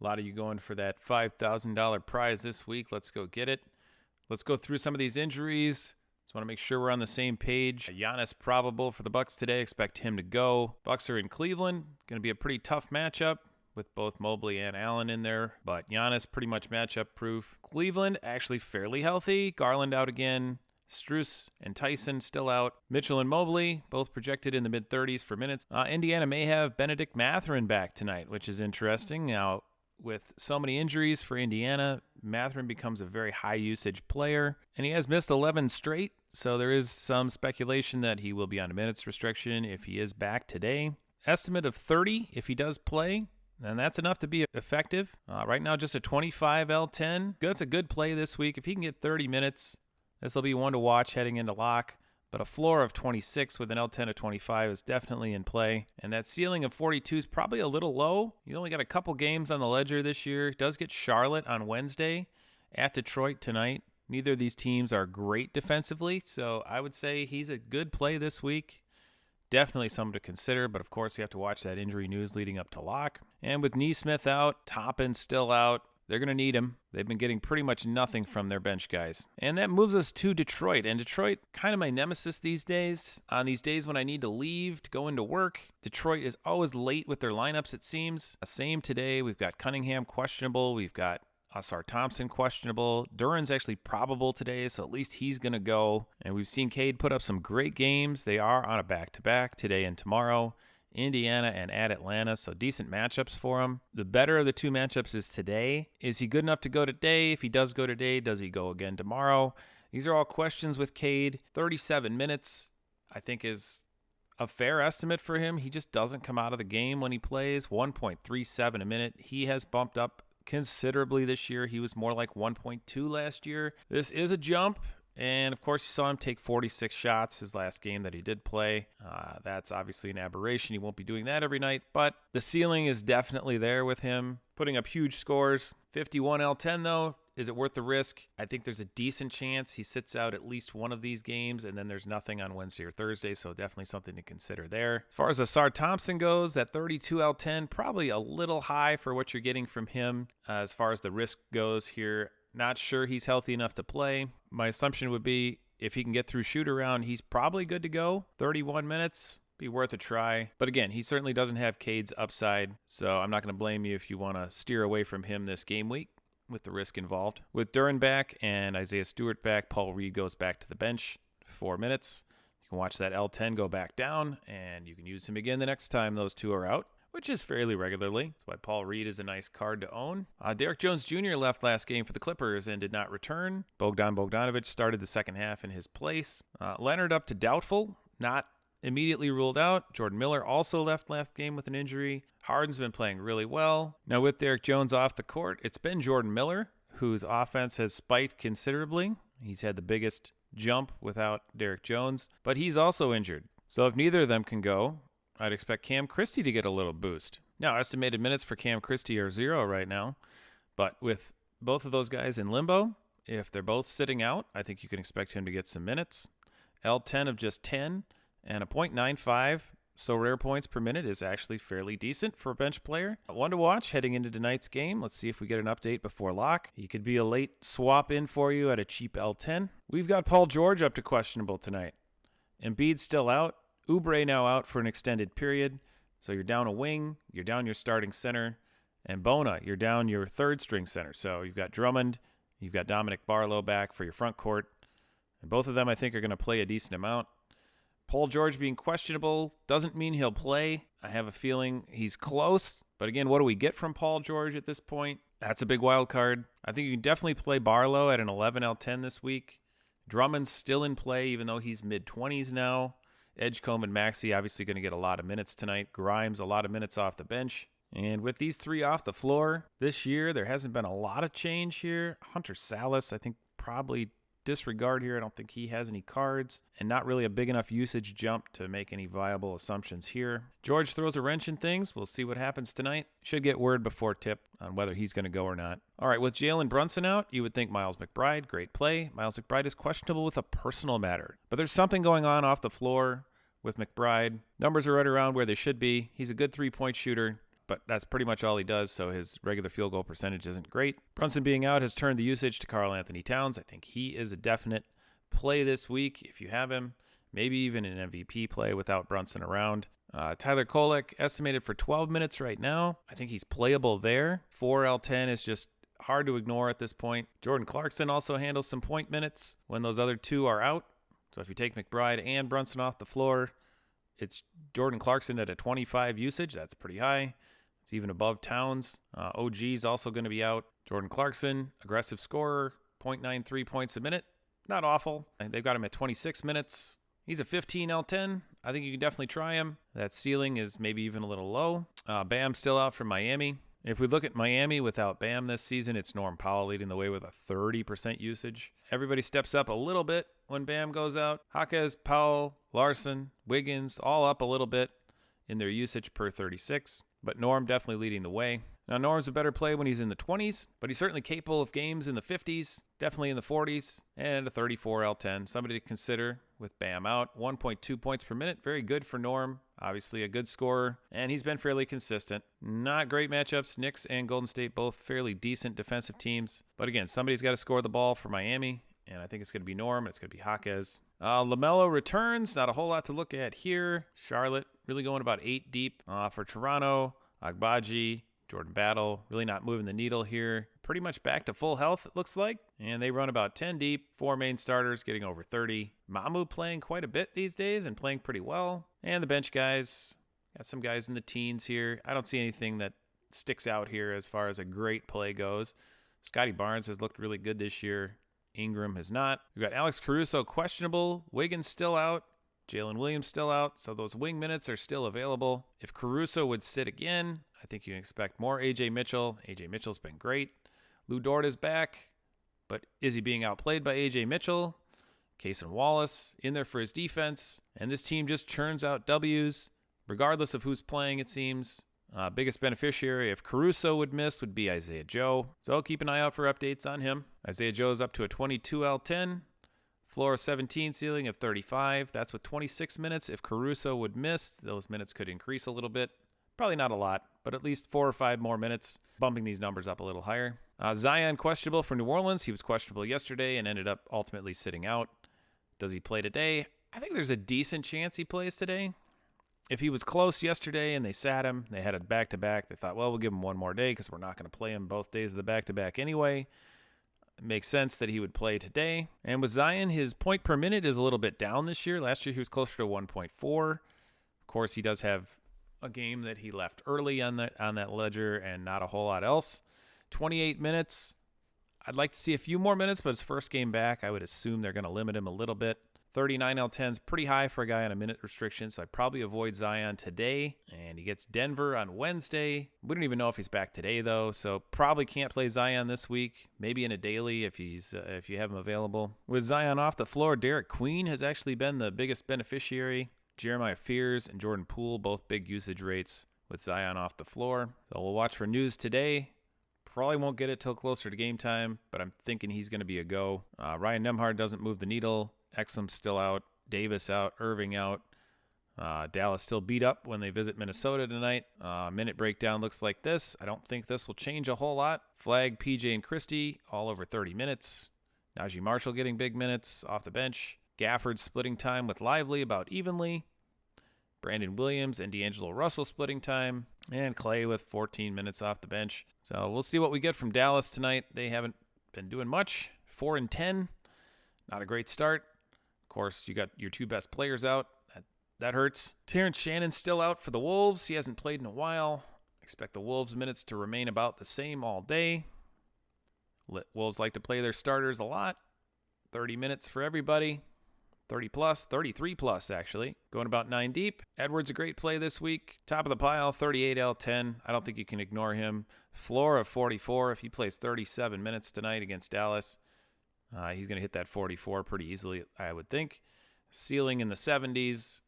A lot of you going for that $5,000 prize this week. Let's go get it. Let's go through some of these injuries. Just want to make sure we're on the same page. Giannis probable for the Bucks today. Expect him to go. Bucks are in Cleveland. Going to be a pretty tough matchup with both Mobley and Allen in there. But Giannis pretty much matchup proof. Cleveland actually fairly healthy. Garland out again. Strus and Tyson still out. Mitchell and Mobley, both projected in the mid-30s for minutes. Indiana may have Benedict Mathurin back tonight, which is interesting. Now, with so many injuries for Indiana, Mathurin becomes a very high-usage player, and he has missed 11 straight, so there is some speculation that he will be on a minutes restriction if he is back today. Estimate of 30 if he does play, and that's enough to be effective. Right now, just a 25 L10. That's a good play this week. If he can get 30 minutes, this will be one to watch heading into lock, but a floor of 26 with an L10 of 25 is definitely in play. And that ceiling of 42 is probably a little low. You only got a couple games on the ledger this year. Does get Charlotte on Wednesday, at Detroit tonight. Neither of these teams are great defensively, so I would say he's a good play this week. Definitely something to consider, but of course you have to watch that injury news leading up to lock. And with Nesmith out, Toppin still out, they're going to need him. They've been getting pretty much nothing from their bench guys. And that moves us to Detroit. And Detroit, kind of my nemesis these days. On these days when I need to leave to go into work, Detroit is always late with their lineups, it seems. Same today. We've got Cunningham questionable. We've got Ausar Thompson questionable. Duran's actually probable today, so at least he's going to go. And we've seen Cade put up some great games. They are on a back-to-back today and tomorrow. Indiana and at Atlanta, so decent matchups for him. The better of the two matchups is today. Is he good enough to go today? If he does go today, does he go again tomorrow? These are all questions with Cade. 37 minutes, I think, is a fair estimate for him. He just doesn't come out of the game when he plays. 1.37 a minute. He has bumped up considerably this year. He was more like 1.2 last year. This is a jump. And, of course, you saw him take 46 shots his last game that he did play. That's obviously an aberration. He won't be doing that every night. But the ceiling is definitely there with him, putting up huge scores. 51 L10, though. Is it worth the risk? I think there's a decent chance he sits out at least one of these games, and then there's nothing on Wednesday or Thursday, so definitely something to consider there. As far as Ausar Thompson goes, that 32 L10, probably a little high for what you're getting from him as far as the risk goes here. Not sure he's healthy enough to play. My assumption would be if he can get through shoot around, he's probably good to go. 31 minutes, be worth a try. But again, he certainly doesn't have Cade's upside, so I'm not going to blame you if you want to steer away from him this game week with the risk involved. With Duran back and Isaiah Stewart back, Paul Reed goes back to the bench. 4 minutes. You can watch that L10 go back down, and you can use him again the next time those two are out, which is fairly regularly. That's why Paul Reed is a nice card to own. Derek Jones Jr. left last game for the Clippers and did not return. Bogdan Bogdanovic started the second half in his place. Leonard up to doubtful, not immediately ruled out. Jordan Miller also left last game with an injury. Harden's been playing really well. Now with Derek Jones off the court, it's been Jordan Miller, whose offense has spiked considerably. He's had the biggest jump without Derek Jones, but he's also injured. So if neither of them can go, I'd expect Cam Christie to get a little boost. Now, estimated minutes for Cam Christie are 0 right now, but with both of those guys in limbo, if they're both sitting out, I think you can expect him to get some minutes. L10 of just 10 and a .95, so rare points per minute is actually fairly decent for a bench player. One to watch heading into tonight's game. Let's see if we get an update before lock. He could be a late swap in for you at a cheap L10. We've got Paul George up to questionable tonight. Embiid's still out. Oubre now out for an extended period. So you're down a wing, you're down your starting center, and Bona, you're down your third string center. So you've got Drummond, you've got Dominic Barlow back for your front court. And both of them I think are going to play a decent amount. Paul George being questionable doesn't mean he'll play. I have a feeling he's close. But again, what do we get from Paul George at this point? That's a big wild card. I think you can definitely play Barlow at an 11 L10 this week. Drummond's still in play even though he's mid-20s now. Edgecombe and Maxey obviously going to get a lot of minutes tonight. Grimes, a lot of minutes off the bench. And with these three off the floor this year, there hasn't been a lot of change here. Hunter Salas, I think, probably disregard here. I don't think he has any cards. And not really a big enough usage jump to make any viable assumptions here. George throws a wrench in things. We'll see what happens tonight. Should get word before tip on whether he's going to go or not. All right, with Jalen Brunson out, you would think Miles McBride, great play. Miles McBride is questionable with a personal matter. But there's something going on off the floor with McBride. Numbers are right around where they should be. He's a good three-point shooter. but that's pretty much all he does, so his regular field goal percentage isn't great. Brunson being out has turned the usage to Karl Anthony Towns. I think he is a definite play this week if you have him. Maybe even an MVP play without Brunson around. Tyler Kolek, estimated for 12 minutes right now. I think he's playable there. 4L10 is just hard to ignore at this point. Jordan Clarkson also handles some point minutes when those other two are out. So if you take McBride and Brunson off the floor, it's Jordan Clarkson at a 25 usage. That's pretty high. It's even above Towns. OG is also going to be out. Jordan Clarkson, aggressive scorer, 0.93 points a minute. Not awful. They've got him at 26 minutes. He's a 15 L10. I think you can definitely try him. That ceiling is maybe even a little low. Bam still out from Miami. If we look at Miami without Bam this season, it's Norm Powell leading the way with a 30% usage. Everybody steps up a little bit when Bam goes out. Jaquez, Powell, Larson, Wiggins, all up a little bit in their usage per 36. But Norm definitely leading the way. Now, Norm's a better play when he's in the 20s, but he's certainly capable of games in the 50s, definitely in the 40s, and a 34 L10. Somebody to consider with Bam out. 1.2 points per minute, very good for Norm. Obviously a good scorer, and he's been fairly consistent. Not great matchups. Knicks and Golden State both fairly decent defensive teams. But again, somebody's got to score the ball for Miami, and I think it's going to be Norm, and it's going to be Jaquez. LaMelo returns. Not a whole lot to look at here. Charlotte really going about 8 deep. For Toronto, Agbaji, Jordan Battle, really not moving the needle here. Pretty much back to full health, it looks like. And they run about 10 deep. 4 main starters getting over 30. Mamu playing quite a bit these days and playing pretty well. And the bench guys, got some guys in the teens here. I don't see anything that sticks out here as far as a great play goes. Scotty Barnes has looked really good this year. Ingram has not. We've got Alex Caruso questionable. Wiggins still out. Jalen Williams still out, so those wing minutes are still available. If Caruso would sit again, I think you can expect more A.J. Mitchell. A.J. Mitchell's been great. Lou Dort is back, but is he being outplayed by A.J. Mitchell? Cason Wallace in there for his defense, and this team just churns out W's, regardless of who's playing, it seems. Biggest beneficiary if Caruso would miss would be Isaiah Joe, so keep an eye out for updates on him. Isaiah Joe is up to a 22 L10. Floor 17, ceiling of 35. That's with 26 minutes. If Caruso would miss, those minutes could increase a little bit. Probably not a lot, but at least 4 or 5 more minutes, bumping these numbers up a little higher. Zion questionable for New Orleans. He was questionable yesterday and ended up ultimately sitting out. Does he play today? I think there's a decent chance he plays today. If he was close yesterday and they sat him, they had a back-to-back, they thought, well, we'll give him one more day because we're not going to play him both days of the back-to-back anyway. It makes sense that he would play today. And with Zion, his point per minute is a little bit down this year. Last year, he was closer to 1.4. Of course, he does have a game that he left early on that ledger and not a whole lot else. 28 minutes. I'd like to see a few more minutes, but his first game back, I would assume they're going to limit him a little bit. 39 L10 is pretty high for a guy on a minute restriction, so I'd probably avoid Zion today. And he gets Denver on Wednesday. We don't even know if he's back today, though, so probably can't play Zion this week. Maybe in a daily if you have him available. With Zion off the floor, Derek Queen has actually been the biggest beneficiary. Jeremiah Fears and Jordan Poole, both big usage rates with Zion off the floor. So we'll watch for news today. Probably won't get it till closer to game time, but I'm thinking he's going to be a go. Ryan Nembhard doesn't move the needle. Exum's still out. Davis out. Irving out. Dallas still beat up when they visit Minnesota tonight. Minute breakdown looks like this. I don't think this will change a whole lot. Flag, PJ, and Christie all over 30 minutes. Najee Marshall getting big minutes off the bench. Gafford splitting time with Lively about evenly. Brandon Williams and D'Angelo Russell splitting time. And Clay with 14 minutes off the bench. So we'll see what we get from Dallas tonight. They haven't been doing much. 4-10. Not a great start. Of course, you got your 2 best players out. That hurts. Terrence Shannon's still out for the Wolves. He hasn't played in a while. Expect the Wolves' minutes to remain about the same all day. Wolves like to play their starters a lot. 30 minutes for everybody. 30 plus, 33 plus actually. Going about 9 deep. Edwards a great play this week. Top of the pile, 38 L10. I don't think you can ignore him. Floor of 44. If he plays 37 minutes tonight against Dallas, he's going to hit that 44 pretty easily, I would think. Ceiling in the 70s.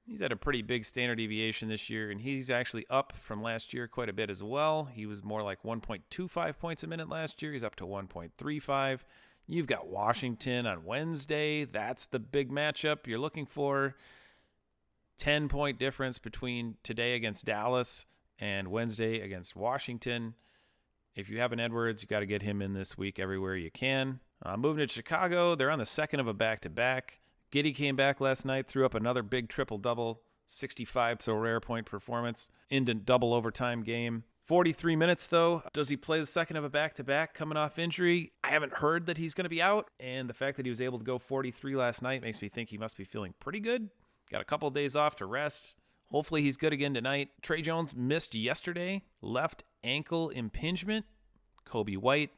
He's had a pretty big standard deviation this year, and he's actually up from last year quite a bit as well. He was more like 1.25 points a minute last year. He's up to 1.35. You've got Washington on Wednesday. That's the big matchup you're looking for. 10-point difference between today against Dallas and Wednesday against Washington. If you have an Edwards, you got to get him in this week everywhere you can. Moving to Chicago, they're on the second of a back-to-back. Giddey came back last night, threw up another big triple-double, 65 so rare point performance, into double overtime game. 43 minutes, though. Does he play the second of a back-to-back coming off injury? I haven't heard that he's going to be out, and the fact that he was able to go 43 last night makes me think he must be feeling pretty good. Got a couple of days off to rest. Hopefully he's good again tonight. Trey Jones missed yesterday. Left ankle impingement. Kobe White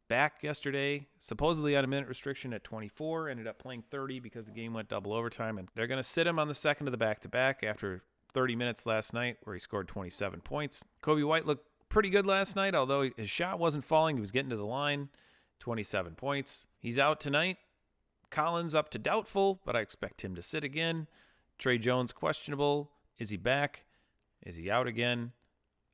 back yesterday. Supposedly on a minute restriction at 24. Ended up playing 30 because the game went double overtime. And they're going to sit him on the second of the back-to-back after 30 minutes last night where he scored 27 points. Kobe White looked pretty good last night, although his shot wasn't falling. He was getting to the line. 27 points. He's out tonight. Collins up to doubtful, but I expect him to sit again. Trey Jones questionable. Is he back? Is he out again?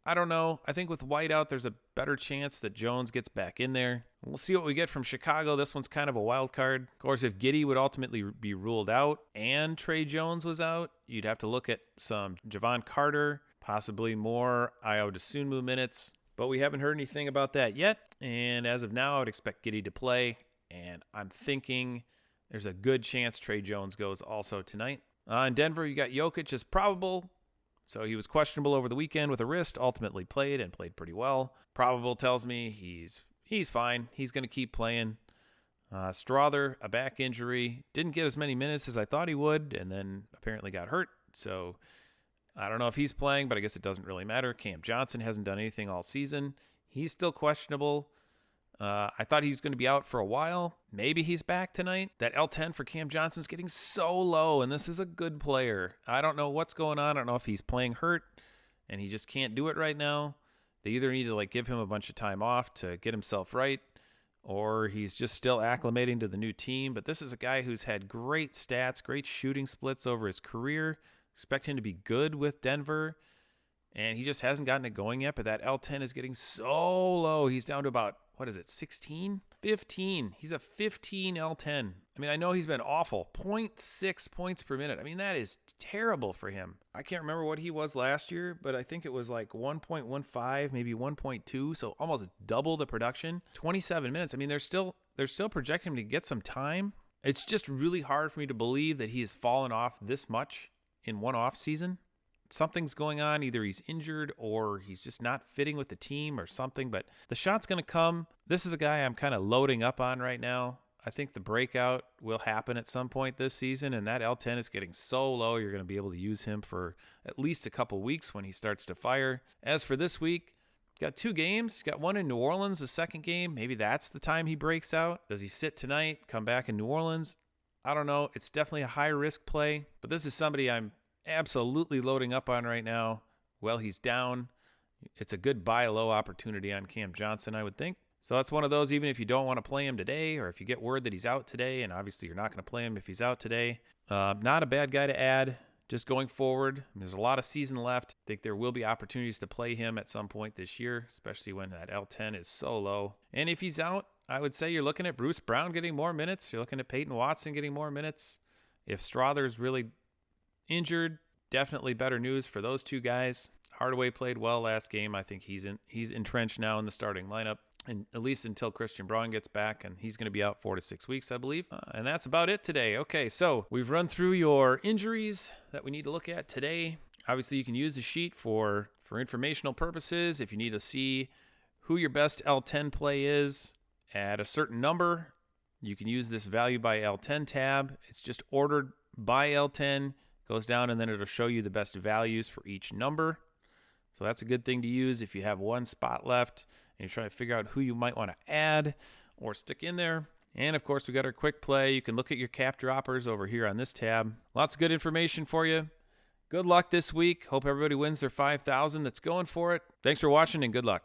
I don't know. I think with White out, there's a better chance that Jones gets back in there. We'll see what we get from Chicago. This one's kind of a wild card. Of course, if Giddey would ultimately be ruled out and Trey Jones was out, you'd have to look at some Javon Carter, possibly more Ayo Dosunmu minutes. But we haven't heard anything about that yet. And as of now, I would expect Giddey to play. And I'm thinking there's a good chance Trey Jones goes also tonight. In Denver, you got Jokic as probable. So he was questionable over the weekend with a wrist, ultimately played and played pretty well. Probable tells me he's fine. He's going to keep playing. Strother, a back injury. Didn't get as many minutes as I thought he would, and then apparently got hurt. So I don't know if he's playing, but I guess it doesn't really matter. Cam Johnson hasn't done anything all season. He's still questionable. I thought he was going to be out for a while. Maybe he's back tonight. That L10 for Cam Johnson's getting so low, and this is a good player. I don't know what's going on. I don't know if he's playing hurt, and he just can't do it right now. They either need to give him a bunch of time off to get himself right, or he's just still acclimating to the new team. But this is a guy who's had great stats, great shooting splits over his career. Expect him to be good with Denver. And he just hasn't gotten it going yet, but that L10 is getting so low. He's down to about, 16? 15. He's a 15 L10. I mean, I know he's been awful. 0.6 points per minute. I mean, that is terrible for him. I can't remember what he was last year, but I think it was 1.15, maybe 1.2, so almost double the production. 27 minutes. I mean, they're still projecting him to get some time. It's just really hard for me to believe that he has fallen off this much in one off season. Something's going on. Either he's injured or he's just not fitting with the team or something, but the shot's going to come. This is a guy I'm kind of loading up on right now. I think the breakout will happen at some point this season, and that L10 is getting so low, you're going to be able to use him for at least a couple weeks when he starts to fire. As for this week, got 2 games. Got one in New Orleans, the second game. Maybe that's the time he breaks out. Does he sit tonight, come back in New Orleans? I don't know. It's definitely a high-risk play, but this is somebody I'm absolutely loading up on right now. Well, he's down. It's a good buy low opportunity on Cam Johnson, I would think. So that's one of those, even if you don't want to play him today, or if you get word that he's out today, and obviously you're not going to play him if he's out today. Not a bad guy to add, just going forward. There's a lot of season left. I think there will be opportunities to play him at some point this year, especially when that L10 is so low. And if he's out, I would say you're looking at Bruce Brown getting more minutes. You're looking at Peyton Watson getting more minutes. If Strother's really injured, definitely better news for those two guys. Hardaway played well last game. I think he's entrenched now in the starting lineup, and at least until Christian Braun gets back, and he's going to be out 4 to 6 weeks, I believe. And that's about it today. Okay, so we've run through your injuries that we need to look at today. Obviously, you can use the sheet for informational purposes. If you need to see who your best L10 play is at a certain number, you can use this value by L10 tab. It's just ordered by L10. Goes down, and then it'll show you the best values for each number. So that's a good thing to use if you have one spot left and you're trying to figure out who you might want to add or stick in there. And of course, we got our quick play. You can look at your cap droppers over here on this tab. Lots of good information for you. Good luck this week. Hope everybody wins their 5,000 that's going for it. Thanks for watching, and good luck.